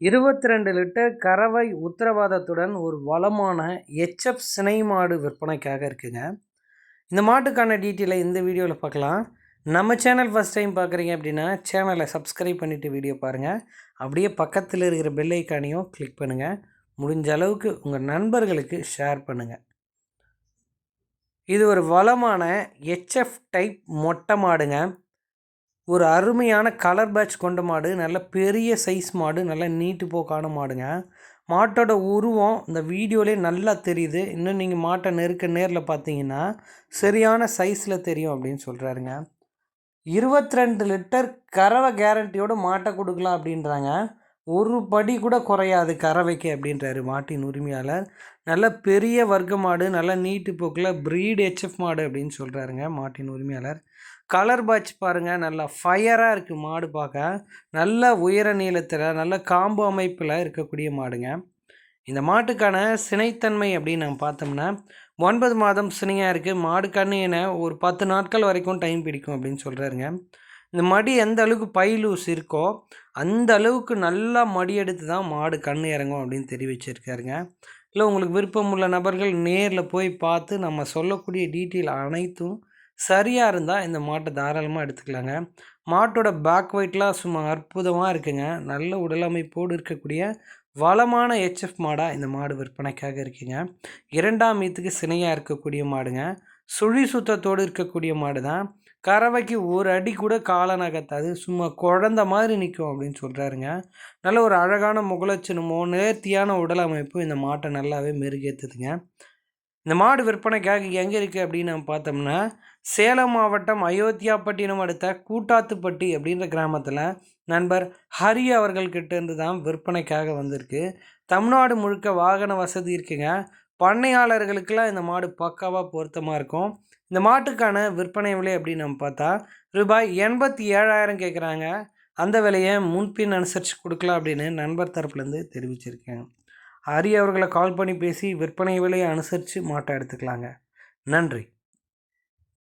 22 litre கறவை உத்தரவாதத்துடன் ஒரு வளமான எச்எஃப் சினை மாடு விற்பனைக்காக இருக்குங்க. இந்த மாட்டுக்கான டீட்டெயிலை இந்த வீடியோவில் பார்க்கலாம். நம்ம சேனல் ஃபஸ்ட் டைம் பார்க்குறீங்க அப்படின்னா சேனலை சப்ஸ்கிரைப் பண்ணிவிட்டு வீடியோ பாருங்கள். அப்படியே பக்கத்தில் இருக்கிற பெல் ஐக்கானையும் கிளிக் பண்ணுங்கள். முடிஞ்ச அளவுக்கு உங்கள் நண்பர்களுக்கு ஷேர் பண்ணுங்கள். இது ஒரு வளமான எச்எஃப் டைப் மொட்டை மாடுங்க. ஒரு அருமையான கலர் பேட்ச் கொண்ட மாடு, நல்ல பெரிய சைஸ் மாடு, நல்ல நீட்டு போக்கான மாடுங்க. மாட்டோட உருவம் இந்த வீடியோலேயே நல்லா தெரியுது. இன்னும் நீங்கள் மாட்டை நேரில் பார்த்தீங்கன்னா சரியான சைஸில் தெரியும் அப்படின்னு சொல்கிறாருங்க. 22 லிட்டர் கறவை கேரண்டியோடு மாட்டை கொடுக்கலாம் அப்படின்றாங்க. ஒரு படி கூட குறையாது கறவைக்கு அப்படின்றாரு மாட்டின் உரிமையாளர். நல்ல பெரிய வர்க்க மாடு, நல்ல நீட்டு போக்கில் ப்ரீட் ஹெச்எஃப் மாடு அப்படின்னு சொல்கிறாருங்க மாட்டின் உரிமையாளர். கலர் பேட்ச் பாருங்கள், நல்லா ஃபயராக இருக்குது மாடு பார்க்க. நல்ல உயர நீளத்தில் நல்ல காம்பு அமைப்பில் இருக்கக்கூடிய மாடுங்க. இந்த மாட்டுக்கான சினைத்தன்மை அப்படின்னு நம்ம பார்த்தோம்னா 9 மாதம் சினையாக இருக்குது. மாடு கண்ணு என ஒரு 10 நாட்கள் வரைக்கும் டைம் பிடிக்கும் அப்படின்னு சொல்கிறாருங்க. இந்த மடி எந்த அளவுக்கு பை லூஸ் இருக்கோ அந்த அளவுக்கு நல்லா மடி எடுத்து தான் மாடு கண்ணு இறங்கும் அப்படின்னு தெரிவிச்சிருக்காருங்க. இல்லை உங்களுக்கு விருப்பம் உள்ள நபர்கள் நேரில் போய் பார்த்து நம்ம சொல்லக்கூடிய டீட்டெயில் அனைத்தும் சரியாக இருந்தால் இந்த மாட்டை தாராளமாக எடுத்துக்கலாங்க. மாட்டோட பேக் வெயிட்லாம் சும்மா அற்புதமாக இருக்குங்க. நல்ல உடலமைப்போடு இருக்கக்கூடிய வளமான ஹெச்எஃப் மாடாக இந்த மாடு விற்பனைக்காக இருக்குங்க. 2ஆம் ஈத்துக்கு சினையாக இருக்கக்கூடிய மாடுங்க. சுழி சுத்தத்தோடு இருக்கக்கூடிய மாடு தான். கறவைக்கு ஒரு அடி கூட காலை நகர்த்தாது, சும்மா குழந்த மாதிரி நிற்கும் அப்படின்னு சொல்கிறாருங்க. நல்ல ஒரு அழகான முகலட்சணமோ நேர்த்தியான உடல் அமைப்பு இந்த மாட்டை நல்லாவே மெருகேற்றுதுங்க. இந்த மாடு விற்பனைக்காக எங்கே இருக்குது அப்படின்னு நம்ம பார்த்தோம்னா சேலம் மாவட்டம் அயோத்தியாப்பட்டினம் அடுத்த கூட்டாத்துப்பட்டி அப்படின்ற கிராமத்தில் நண்பர் ஹரி அவர்கள்கிட்ட இருந்து தான் விற்பனைக்காக வந்திருக்கு. தமிழ்நாடு முழுக்க வாகன வசதி இருக்குங்க. பண்ணையாளர்களுக்கெல்லாம் இந்த மாடு பக்காவாக பொருத்தமாக இருக்கும். இந்த மாட்டுக்கான விற்பனை விலை அப்படின்னு நம்ம பார்த்தா ரூபாய் 87,000 கேட்குறாங்க. அந்த விலையை முன்பின் அனுசரித்து கொடுக்கலாம் அப்படின்னு நண்பர் தரப்புலேருந்து தெரிவிச்சிருக்கேன். ஹரி அவர்களை கால் பண்ணி பேசி விற்பனை விலையை அனுசரித்து மாட்டை எடுத்துக்கலாங்க. நன்றி.